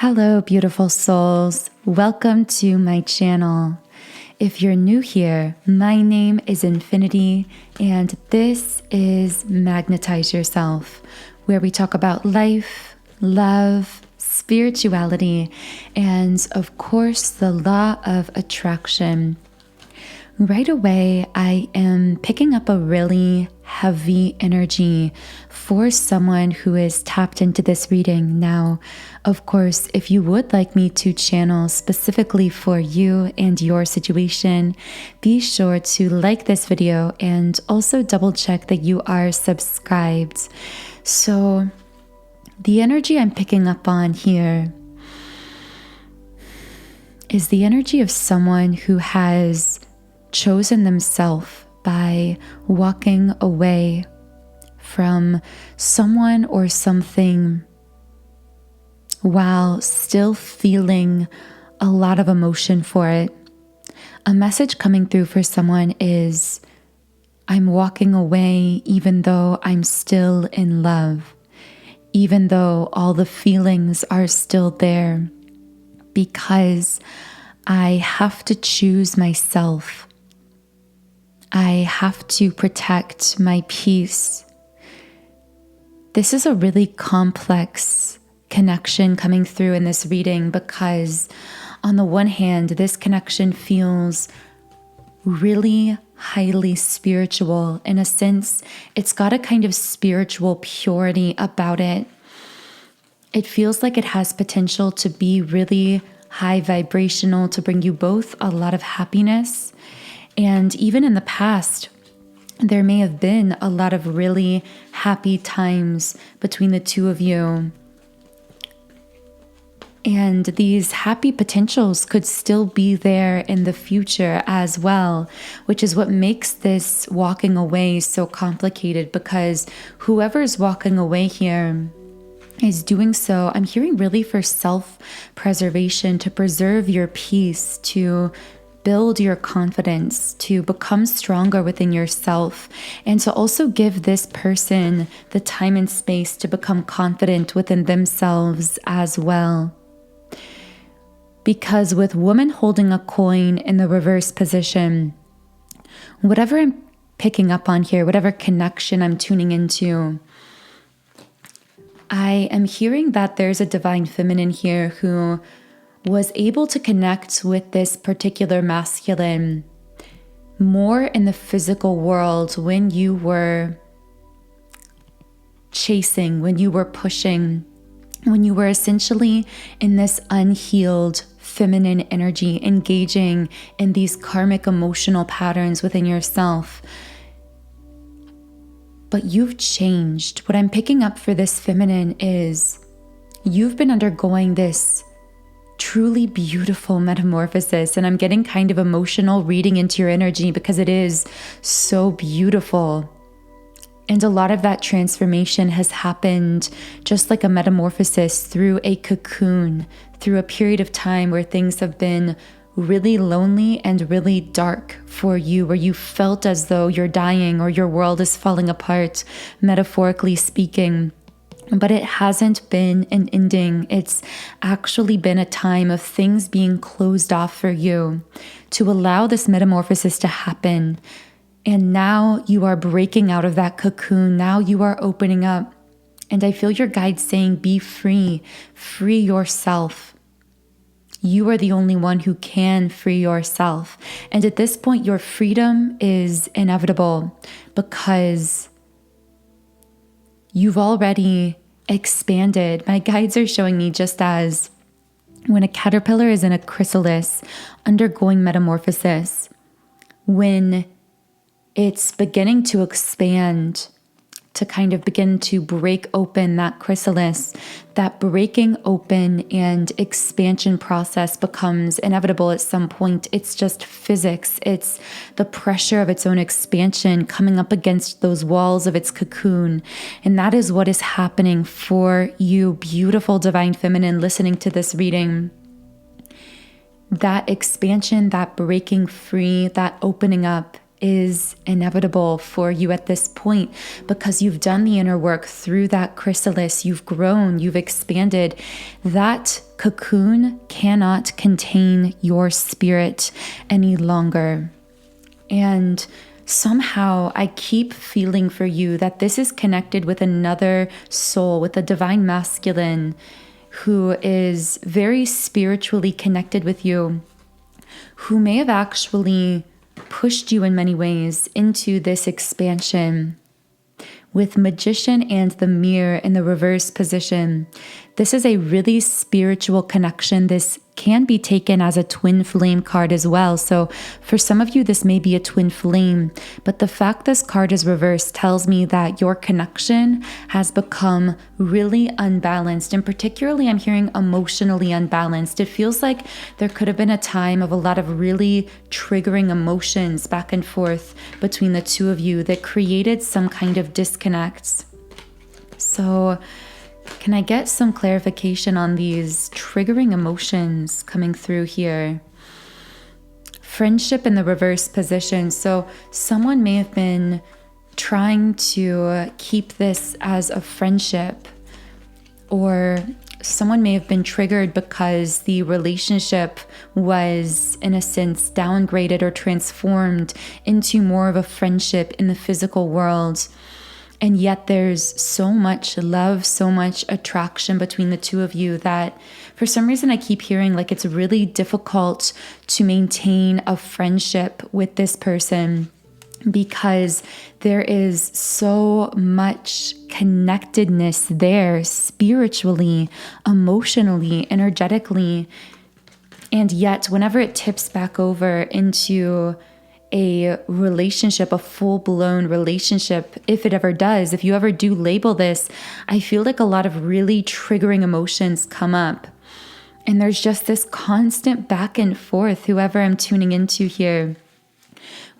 Hello, beautiful souls. Welcome to my channel. If you're new here, my name is Infinity, and this is Magnetize Yourself, where we talk about life, love, spirituality, and of course, the law of attraction. Right away, I am picking up a really heavy energy for someone who is tapped into this reading. Now, of course, if you would like me to channel specifically for you and your situation, be sure to like this video and also double check that you are subscribed. So, the energy I'm picking up on here is the energy of someone who has chosen themselves by walking away from someone or something while still feeling a lot of emotion for it. A message coming through for someone is, I'm walking away even though I'm still in love, even though all the feelings are still there, because I have to choose myself. I have to protect my peace. This is a really complex connection coming through in this reading because on the one hand, this connection feels really highly spiritual. In a sense, it's got a kind of spiritual purity about it. It feels like it has potential to be really high vibrational, to bring you both a lot of happiness. And even in the past, there may have been a lot of really happy times between the two of you. And these happy potentials could still be there in the future as well, which is what makes this walking away so complicated, because whoever's walking away here is doing so, I'm hearing really for self-preservation, to preserve your peace, to build your confidence, to become stronger within yourself, and to also give this person the time and space to become confident within themselves as well. Because with woman holding a coin in the reverse position, whatever I'm picking up on here, whatever connection I'm tuning into, I am hearing that there's a divine feminine here who was able to connect with this particular masculine more in the physical world when you were chasing, when you were pushing, when you were essentially in this unhealed feminine energy, engaging in these karmic emotional patterns within yourself. But you've changed. What I'm picking up for this feminine is you've been undergoing this truly beautiful metamorphosis, and I'm getting kind of emotional reading into your energy because it is so beautiful. And a lot of that transformation has happened just like a metamorphosis through a cocoon, through a period of time where things have been really lonely and really dark for you, where you felt as though you're dying or your world is falling apart, metaphorically speaking. But it hasn't been an ending. It's actually been a time of things being closed off for you to allow this metamorphosis to happen. And now you are breaking out of that cocoon. Now you are opening up. And I feel your guide saying, be free. Free yourself. You are the only one who can free yourself. And at this point, your freedom is inevitable because you've already expanded. My guides are showing me just as when a caterpillar is in a chrysalis undergoing metamorphosis, when it's beginning to expand, to kind of begin to break open that chrysalis, that breaking open and expansion process becomes inevitable at some point. It's just physics. It's the pressure of its own expansion coming up against those walls of its cocoon. And that is what is happening for you, beautiful divine feminine, listening to this reading. That expansion, that breaking free, that opening up is inevitable for you at this point because you've done the inner work through that chrysalis. You've grown, you've expanded. That cocoon cannot contain your spirit any longer. And somehow I keep feeling for you that this is connected with another soul, with a divine masculine who is very spiritually connected with you, who may have actually pushed you in many ways into this expansion. With Magician and the Mirror in the reverse position, this is a really spiritual connection. This can be taken as a twin flame card as well. So for some of you, this may be a twin flame, but the fact this card is reversed tells me that your connection has become really unbalanced. And particularly, I'm hearing emotionally unbalanced. It feels like there could have been a time of a lot of really triggering emotions back and forth between the two of you that created some kind of disconnects. So can I get some clarification on these triggering emotions coming through here? Friendship in the reverse position. So someone may have been trying to keep this as a friendship, or someone may have been triggered because the relationship was, in a sense, downgraded or transformed into more of a friendship in the physical world. And yet there's so much love, so much attraction between the two of you that for some reason I keep hearing like it's really difficult to maintain a friendship with this person because there is so much connectedness there spiritually, emotionally, energetically. And yet whenever it tips back over into a relationship, a full-blown relationship, if it ever does, if you ever do label this, I feel like a lot of really triggering emotions come up. And there's just this constant back and forth, whoever I'm tuning into here.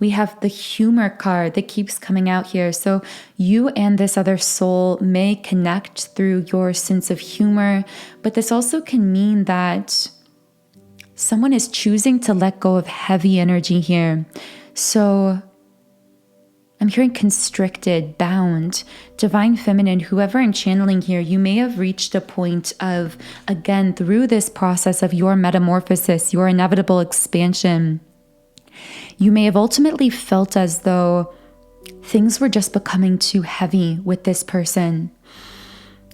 We have the humor card that keeps coming out here. So you and this other soul may connect through your sense of humor, but this also can mean that someone is choosing to let go of heavy energy here. So I'm hearing constricted, bound, divine feminine, whoever I'm channeling here, you may have reached a point of, again, through this process of your metamorphosis, your inevitable expansion, you may have ultimately felt as though things were just becoming too heavy with this person.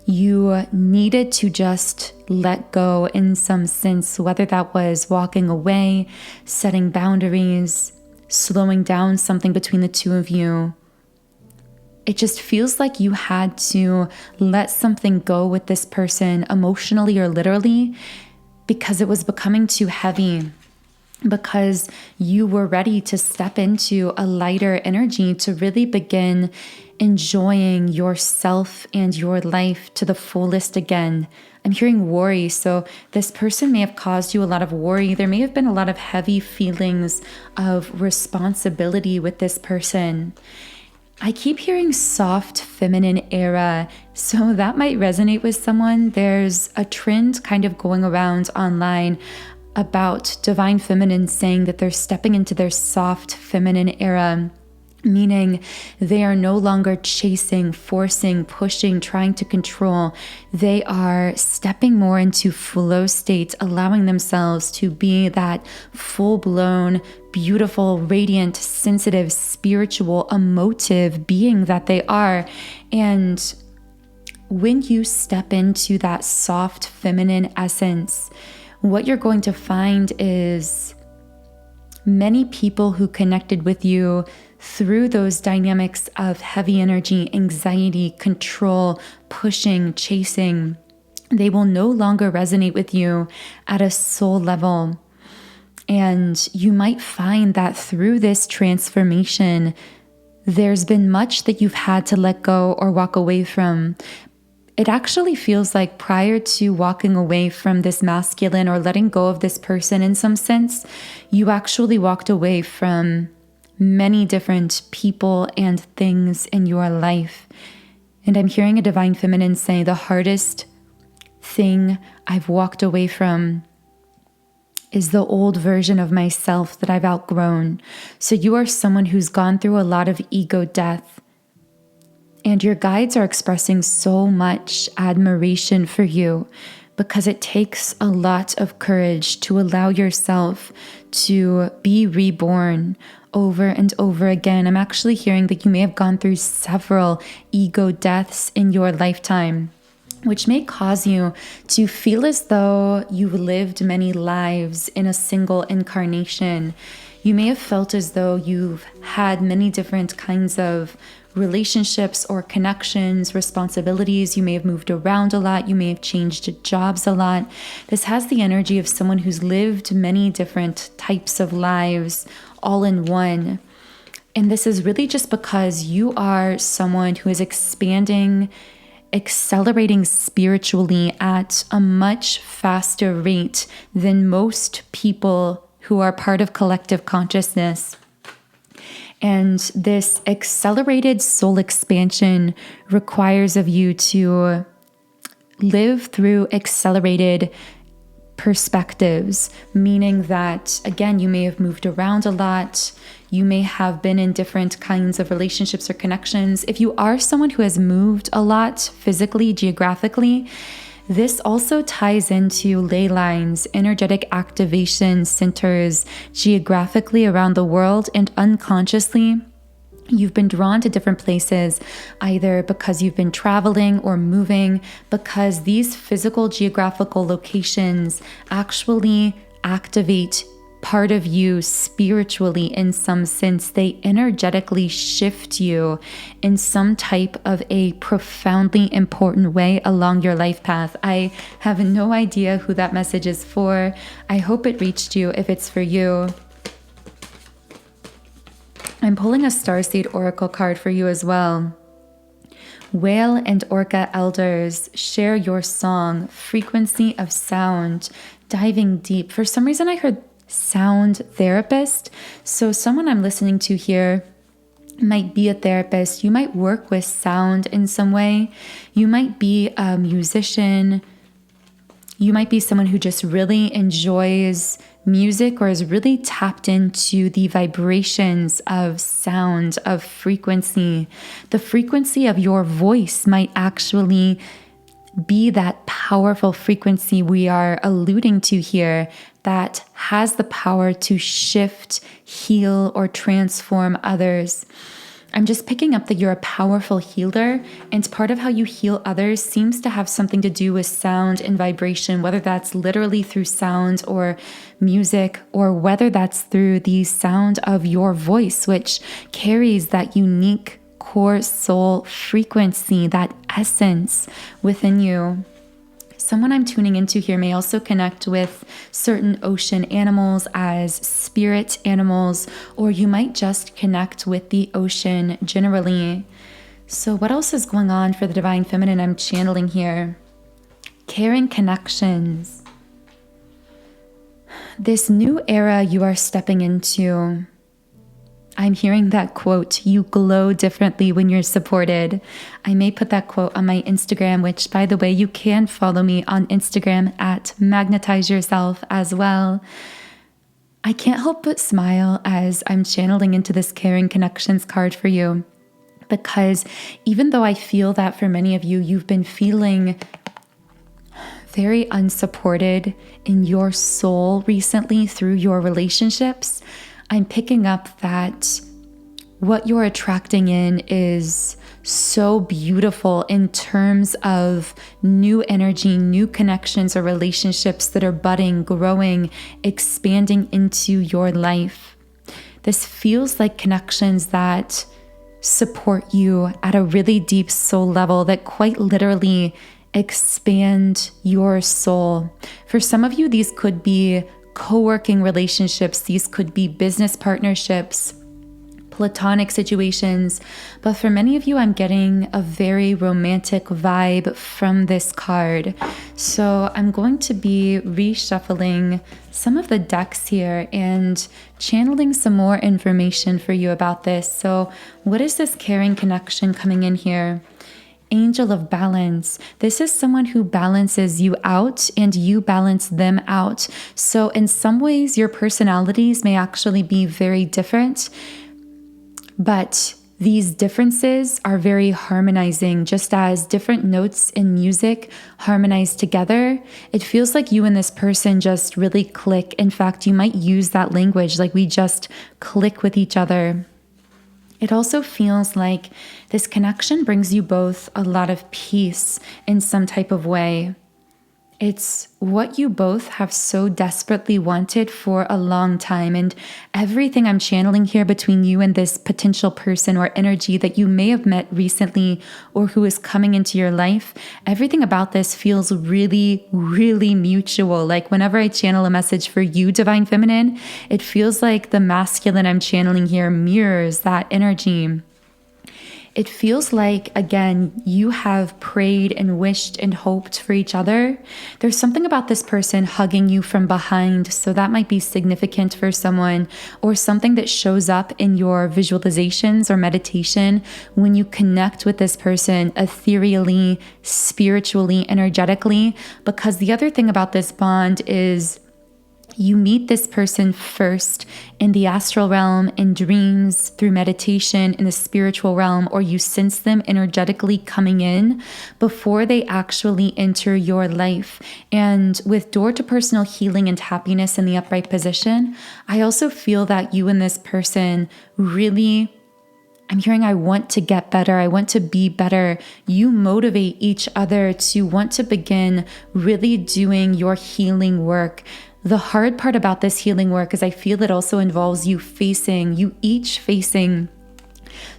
You needed to just let go in some sense, whether that was walking away, setting boundaries, slowing down something between the two of you. It just feels like you had to let something go with this person emotionally or literally because it was becoming too heavy, because you were ready to step into a lighter energy to really begin enjoying yourself and your life to the fullest again. I'm hearing worry. So this person may have caused you a lot of worry. There may have been a lot of heavy feelings of responsibility with this person. I keep hearing soft feminine era, so that might resonate with someone. There's a trend kind of going around online about divine feminine saying that they're stepping into their soft feminine era, meaning they are no longer chasing, forcing, pushing, trying to control. They are stepping more into flow state, allowing themselves to be that full-blown, beautiful, radiant, sensitive, spiritual, emotive being that they are. And when you step into that soft feminine essence, what you're going to find is many people who connected with you through those dynamics of heavy energy, anxiety, control, pushing, chasing, they will no longer resonate with you at a soul level. And you might find that through this transformation, there's been much that you've had to let go or walk away from. It actually feels like prior to walking away from this masculine or letting go of this person in some sense, you actually walked away from many different people and things in your life. And I'm hearing a divine feminine say the hardest thing I've walked away from is the old version of myself that I've outgrown. So you are someone who's gone through a lot of ego death. And your guides are expressing so much admiration for you because it takes a lot of courage to allow yourself to be reborn over and over again. I'm actually hearing that you may have gone through several ego deaths in your lifetime, which may cause you to feel as though you've lived many lives in a single incarnation. You may have felt as though you've had many different kinds of relationships or connections, responsibilities. You may have moved around a lot. You may have changed jobs a lot. This has the energy of someone who's lived many different types of lives all in one. And this is really just because you are someone who is accelerating spiritually at a much faster rate than most people who are part of collective consciousness. And this accelerated soul expansion requires of you to live through accelerated perspectives, meaning that, again, you may have moved around a lot. You may have been in different kinds of relationships or connections. If you are someone who has moved a lot physically, geographically, this also ties into ley lines, energetic activation centers geographically around the world, and unconsciously, you've been drawn to different places, either because you've been traveling or moving, because these physical geographical locations actually activate part of you spiritually in some sense. They energetically shift you in some type of a profoundly important way along your life path. I have no idea who that message is for. I hope it reached you if it's for you. I'm pulling a Starseed Oracle card for you as well. Whale and Orca elders, share your song, frequency of sound, diving deep. For some reason I heard sound therapist. So someone I'm listening to here might be a therapist. You might work with sound in some way. You might be a musician. You might be someone who just really enjoys music or is really tapped into the vibrations of sound, of frequency. The frequency of your voice might actually be that powerful frequency we are alluding to here that has the power to shift, heal, or transform others. I'm just picking up that you're a powerful healer, and part of how you heal others seems to have something to do with sound and vibration, whether that's literally through sound or music, or whether that's through the sound of your voice, which carries that unique core soul frequency, that essence within you. Someone I'm tuning into here may also connect with certain ocean animals as spirit animals, or you might just connect with the ocean generally. So what else is going on for the Divine Feminine I'm channeling here? Caring connections. This new era you are stepping into, I'm hearing that quote, you glow differently when you're supported. I may put that quote on my Instagram, which, by the way, you can follow me on Instagram at Magnetize Yourself as well. I can't help but smile as I'm channeling into this Caring Connections card for you, because even though I feel that for many of you, you've been feeling very unsupported in your soul recently through your relationships, I'm picking up that what you're attracting in is so beautiful in terms of new energy, new connections or relationships that are budding, growing, expanding into your life. This feels like connections that support you at a really deep soul level, that quite literally expand your soul. For some of you, these could be co-working relationships, these could be business partnerships, platonic situations, but for many of you, I'm getting a very romantic vibe from this card. So I'm going to be reshuffling some of the decks here and channeling some more information for you about this. So what is this caring connection coming in here? Angel of balance. This is someone who balances you out and you balance them out. So in some ways, your personalities may actually be very different, but these differences are very harmonizing. Just as different notes in music harmonize together, it feels like you and this person just really click. In fact, you might use that language, like we just click with each other. It also feels like this connection brings you both a lot of peace in some type of way. It's what you both have so desperately wanted for a long time. And everything I'm channeling here between you and this potential person or energy that you may have met recently or who is coming into your life, everything about this feels really, really mutual. Like whenever I channel a message for you, Divine Feminine, it feels like the masculine I'm channeling here mirrors that energy. It feels like, again, you have prayed and wished and hoped for each other. There's something about this person hugging you from behind, so that might be significant for someone, or something that shows up in your visualizations or meditation when you connect with this person ethereally, spiritually, energetically. Because the other thing about this bond is you meet this person first in the astral realm, in dreams, through meditation, in the spiritual realm, or you sense them energetically coming in before they actually enter your life. And with door to personal healing and happiness in the upright position, I also feel that you and this person really, I'm hearing, I want to get better. I want to be better. You motivate each other to want to begin really doing your healing work. The hard part about this healing work is I feel it also involves you each facing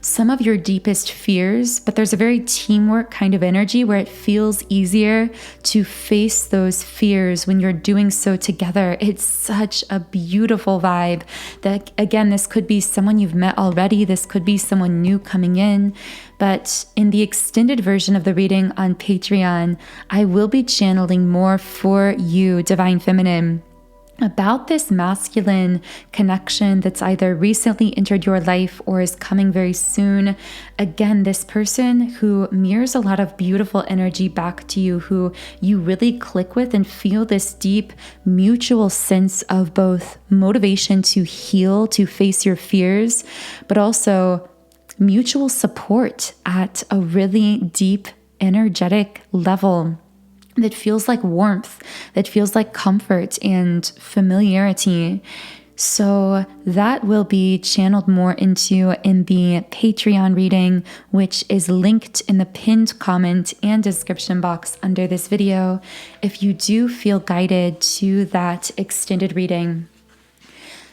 some of your deepest fears, but there's a very teamwork kind of energy where it feels easier to face those fears when you're doing so together. It's such a beautiful vibe that, again, this could be someone you've met already. This could be someone new coming in. But in the extended version of the reading on Patreon, I will be channeling more for you, Divine Feminine, about this masculine connection that's either recently entered your life or is coming very soon. Again, this person who mirrors a lot of beautiful energy back to you, who you really click with and feel this deep mutual sense of both motivation to heal, to face your fears, but also mutual support at a really deep energetic level that feels like warmth, that feels like comfort and familiarity. So that will be channeled more into in the Patreon reading, which is linked in the pinned comment and description box under this video, if you do feel guided to that extended reading.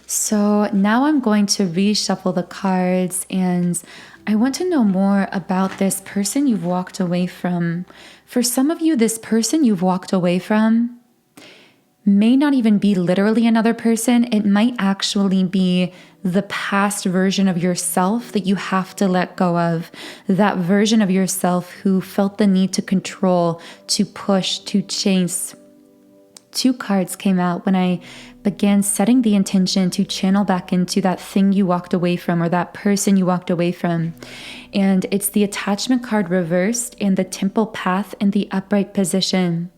So now I'm going to reshuffle the cards, and I want to know more about this person you've walked away from. For some of you, this person you've walked away from may not even be literally another person. It might actually be the past version of yourself that you have to let go of. That version of yourself who felt the need to control, to push, to chase. 2 cards came out when I began setting the intention to channel back into that thing you walked away from, or that person you walked away from. And it's the attachment card reversed and the temple path in the upright position.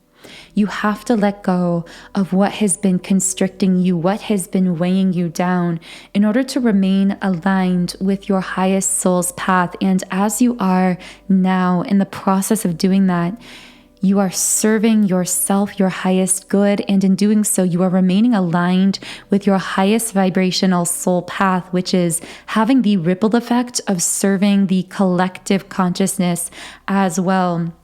You have to let go of what has been constricting you, what has been weighing you down, in order to remain aligned with your highest soul's path. And as you are now in the process of doing that, you are serving yourself, your highest good, and in doing so, you are remaining aligned with your highest vibrational soul path, which is having the ripple effect of serving the collective consciousness as well.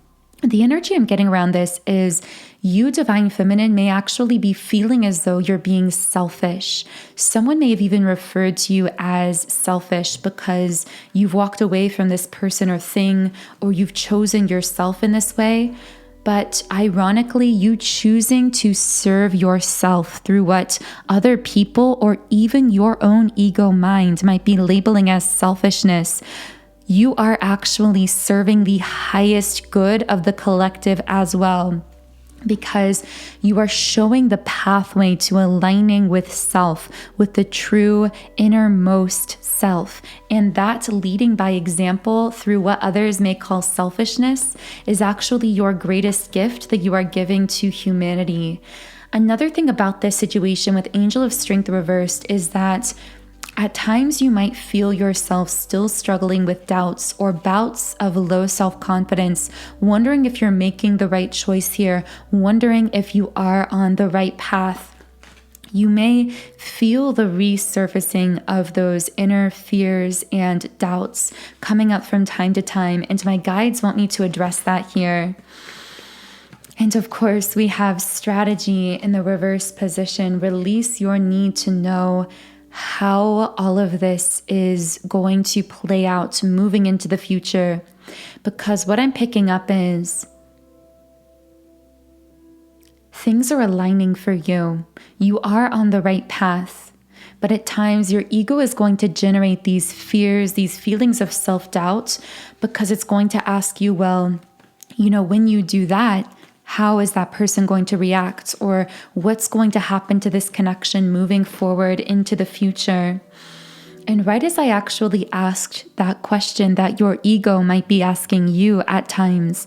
The energy I'm getting around this is you, Divine Feminine, may actually be feeling as though you're being selfish. Someone may have even referred to you as selfish because you've walked away from this person or thing, or you've chosen yourself in this way. But ironically, you choosing to serve yourself through what other people or even your own ego mind might be labeling as selfishness, you are actually serving the highest good of the collective as well, because you are showing the pathway to aligning with self, with the true innermost self. And that leading by example through what others may call selfishness is actually your greatest gift that you are giving to humanity. Another thing about this situation with Angel of Strength reversed is that At times, you might feel yourself still struggling with doubts or bouts of low self-confidence, wondering if you're making the right choice here, wondering if you are on the right path. You may feel the resurfacing of those inner fears and doubts coming up from time to time, and my guides want me to address that here. And of course, we have strategy in the reverse position. Release your need to know how all of this is going to play out moving into the future. Because what I'm picking up is things are aligning for you. You are on the right path. But at times, your ego is going to generate these fears, these feelings of self-doubt, because it's going to ask you, well, when you do that, how is that person going to react? Or what's going to happen to this connection moving forward into the future? And right as I actually asked that question that your ego might be asking you at times,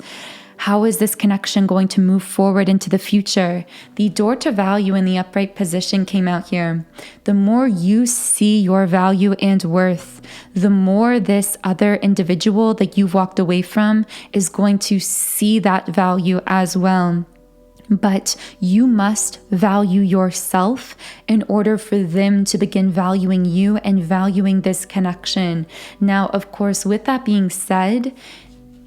how is this connection going to move forward into the future? The door to value in the upright position came out here. The more you see your value and worth, the more this other individual that you've walked away from is going to see that value as well. But you must value yourself in order for them to begin valuing you and valuing this connection. Now, of course, with that being said,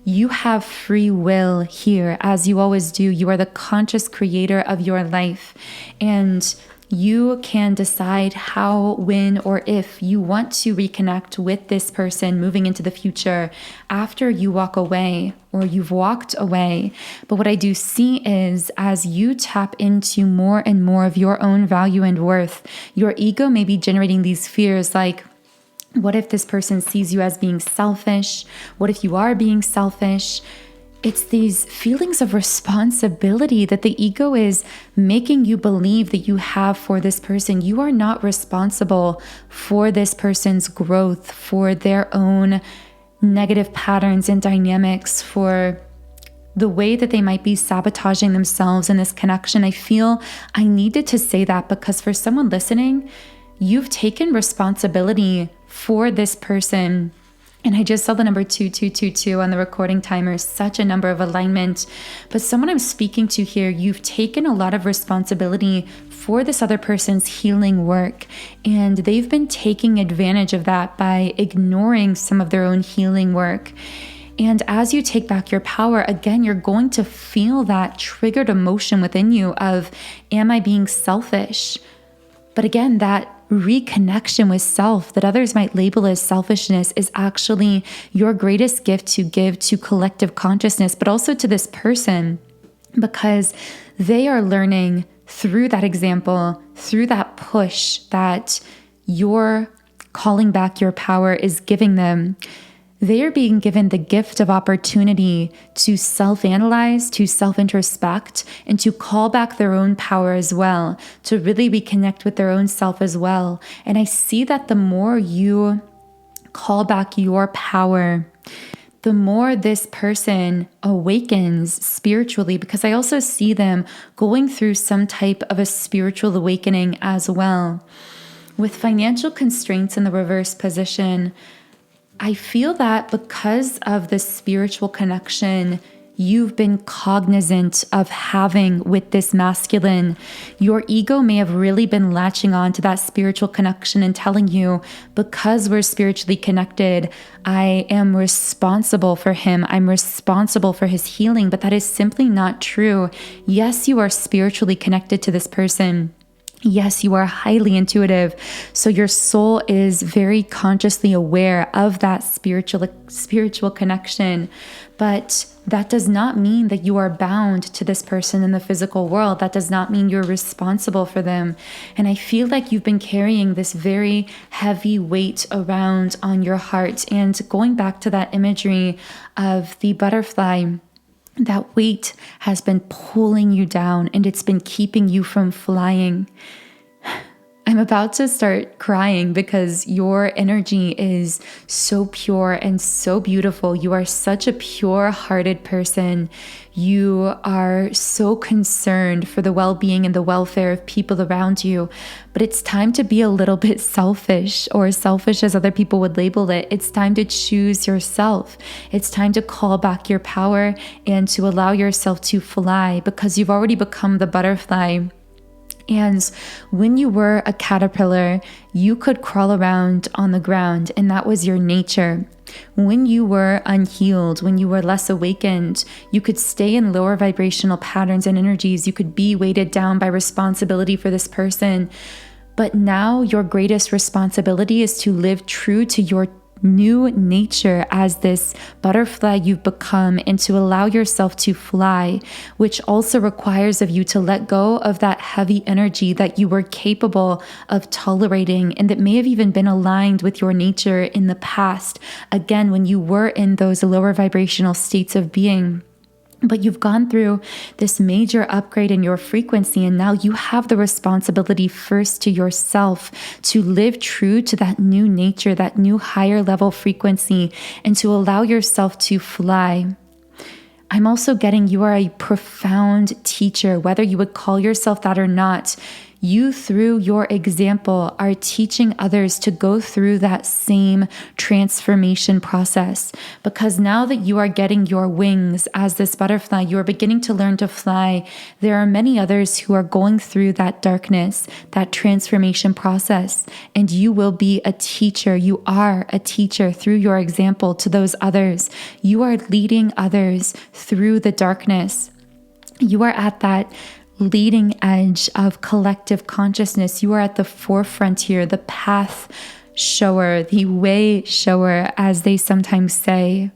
you have free will here, as you always do. You are the conscious creator of your life, and you can decide how, when, or if you want to reconnect with this person moving into the future after you walk away or you've walked away. But what I do see is as you tap into more and more of your own value and worth, your ego may be generating these fears like, what if this person sees you as being selfish? What if you are being selfish? It's these feelings of responsibility that the ego is making you believe that you have for this person. You are not responsible for this person's growth, for their own negative patterns and dynamics, for the way that they might be sabotaging themselves in this connection. I feel I needed to say that because for someone listening, you've taken responsibility for this person. And I just saw the number 2222 on the recording timer, such a number of alignment. But someone I'm speaking to here, you've taken a lot of responsibility for this other person's healing work. And they've been taking advantage of that by ignoring some of their own healing work. And as you take back your power, again, you're going to feel that triggered emotion within you of, am I being selfish? But again, that reconnection with self that others might label as selfishness is actually your greatest gift to give to collective consciousness, but also to this person, because they are learning through that example, through that push that your calling back your power is giving them. They are being given the gift of opportunity to self-analyze, to self-introspect, and to call back their own power as well, to really reconnect with their own self as well. And I see that the more you call back your power, the more this person awakens spiritually, because I also see them going through some type of a spiritual awakening as well. With financial constraints in the reverse position, I feel that because of the spiritual connection you've been cognizant of having with this masculine, your ego may have really been latching on to that spiritual connection and telling you, because we're spiritually connected, I am responsible for him. I'm responsible for his healing. But that is simply not true. Yes, you are spiritually connected to this person. Yes, you are highly intuitive. So your soul is very consciously aware of that spiritual connection. But that does not mean that you are bound to this person in the physical world. That does not mean you're responsible for them. And I feel like you've been carrying this very heavy weight around on your heart. And going back to that imagery of the butterfly, that weight has been pulling you down and it's been keeping you from flying. I'm about to start crying because your energy is so pure and so beautiful. You are such a pure-hearted person. You are so concerned for the well-being and the welfare of people around you. But it's time to be a little bit selfish, or selfish as other people would label it. It's time to choose yourself. It's time to call back your power and to allow yourself to fly, because you've already become the butterfly. And when you were a caterpillar, you could crawl around on the ground, and that was your nature. When you were unhealed, when you were less awakened, you could stay in lower vibrational patterns and energies. You could be weighted down by responsibility for this person. But now your greatest responsibility is to live true to your new nature as this butterfly you've become, and to allow yourself to fly, which also requires of you to let go of that heavy energy that you were capable of tolerating and that may have even been aligned with your nature in the past, again, when you were in those lower vibrational states of being. But you've gone through this major upgrade in your frequency, and now you have the responsibility first to yourself to live true to that new nature, that new higher level frequency, and to allow yourself to fly. I'm also getting you are a profound teacher, whether you would call yourself that or not. You, through your example, are teaching others to go through that same transformation process. Because now that you are getting your wings as this butterfly, you are beginning to learn to fly. There are many others who are going through that darkness, that transformation process. And you will be a teacher. You are a teacher through your example to those others. You are leading others through the darkness. You are at that leading edge of collective consciousness. You are at the forefront here, the path shower, the way shower, as they sometimes say.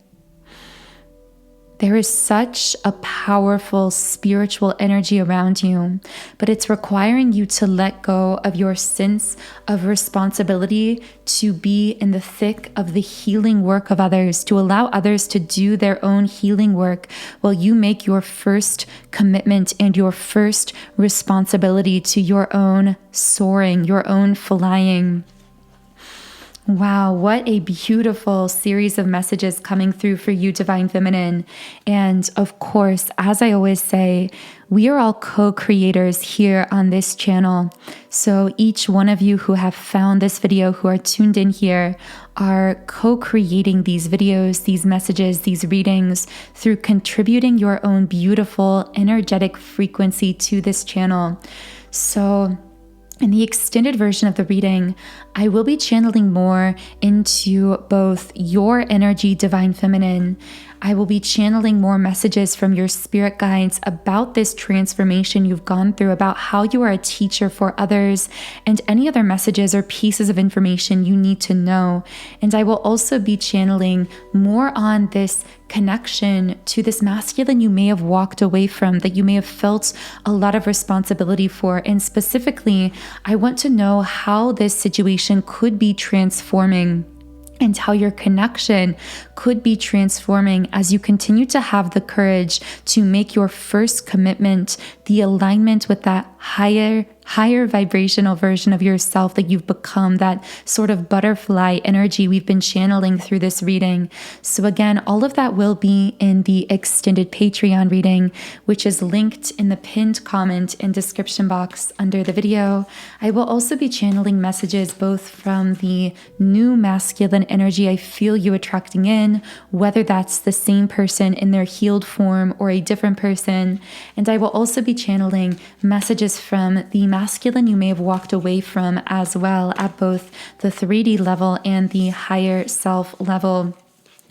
There is such a powerful spiritual energy around you, but it's requiring you to let go of your sense of responsibility to be in the thick of the healing work of others, to allow others to do their own healing work while you make your first commitment and your first responsibility to your own soaring, your own flying. Wow, what a beautiful series of messages coming through for you, Divine Feminine. And of course, as I always say, we are all co-creators here on this channel. So each one of you who have found this video, who are tuned in here, are co-creating these videos, these messages, these readings through contributing your own beautiful energetic frequency to this channel. So in the extended version of the reading, I will be channeling more into both your energy, Divine Feminine. I will be channeling more messages from your spirit guides about this transformation you've gone through, about how you are a teacher for others, and any other messages or pieces of information you need to know. And I will also be channeling more on this connection to this masculine you may have walked away from, that you may have felt a lot of responsibility for. And specifically, I want to know how this situation could be transforming, and how your connection could be transforming as you continue to have the courage to make your first commitment, the alignment with that higher vibrational version of yourself that you've become, that sort of butterfly energy we've been channeling through this reading. So again, all of that will be in the extended Patreon reading, which is linked in the pinned comment and description box under the video. I will also be channeling messages both from the new masculine energy I feel you attracting in, whether that's the same person in their healed form or a different person. And I will also be channeling messages from the masculine you may have walked away from as well, at both the 3D level and the higher self level.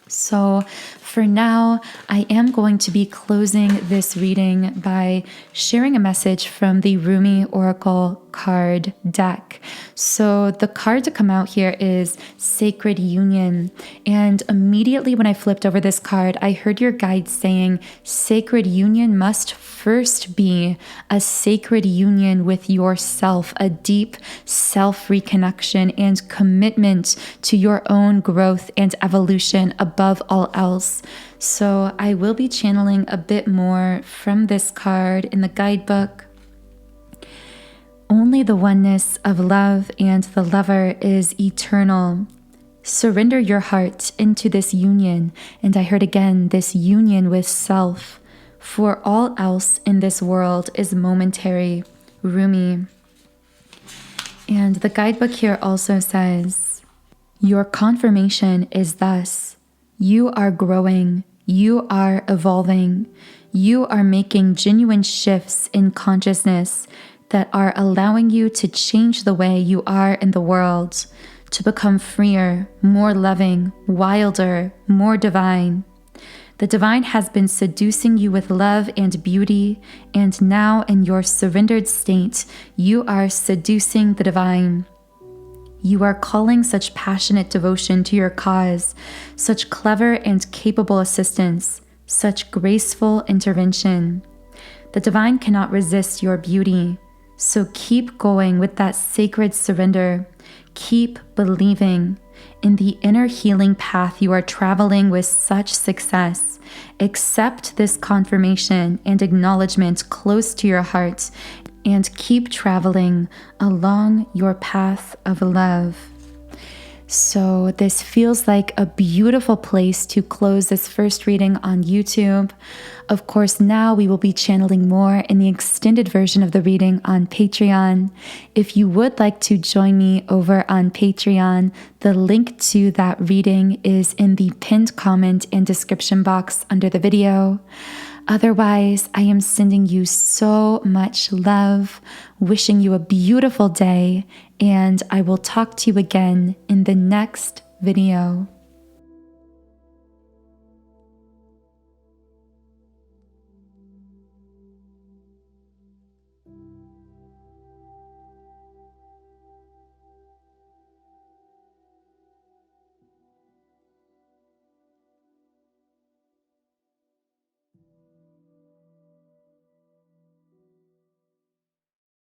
So for now, I am going to be closing this reading by sharing a message from the Rumi Oracle card deck. So the card to come out here is Sacred Union. And immediately when I flipped over this card, I heard your guide saying sacred union must first be a sacred union with yourself, a deep self-reconnection and commitment to your own growth and evolution above all else. So I will be channeling a bit more from this card in the guidebook. only the oneness of love and the lover is eternal. Surrender your heart into this union, and I heard again, this union with self, for all else in this world is momentary. Rumi. And the guidebook here also says, your confirmation is thus: you are growing, you are evolving, you are making genuine shifts in consciousness that are allowing you to change the way you are in the world, to become freer, more loving, wilder, more divine. The divine has been seducing you with love and beauty, and now in your surrendered state, you are seducing the divine. You are calling such passionate devotion to your cause, such clever and capable assistance, such graceful intervention. The divine cannot resist your beauty, so keep going with that sacred surrender. Keep believing. In the inner healing path you are traveling with such success. Accept this confirmation and acknowledgement close to your heart, and keep traveling along your path of love. So this feels like a beautiful place to close this first reading on YouTube. Of course, now we will be channeling more in the extended version of the reading on Patreon. If you would like to join me over on Patreon, the link to that reading is in the pinned comment and description box under the video. Otherwise, I am sending you so much love, wishing you a beautiful day, and I will talk to you again in the next video.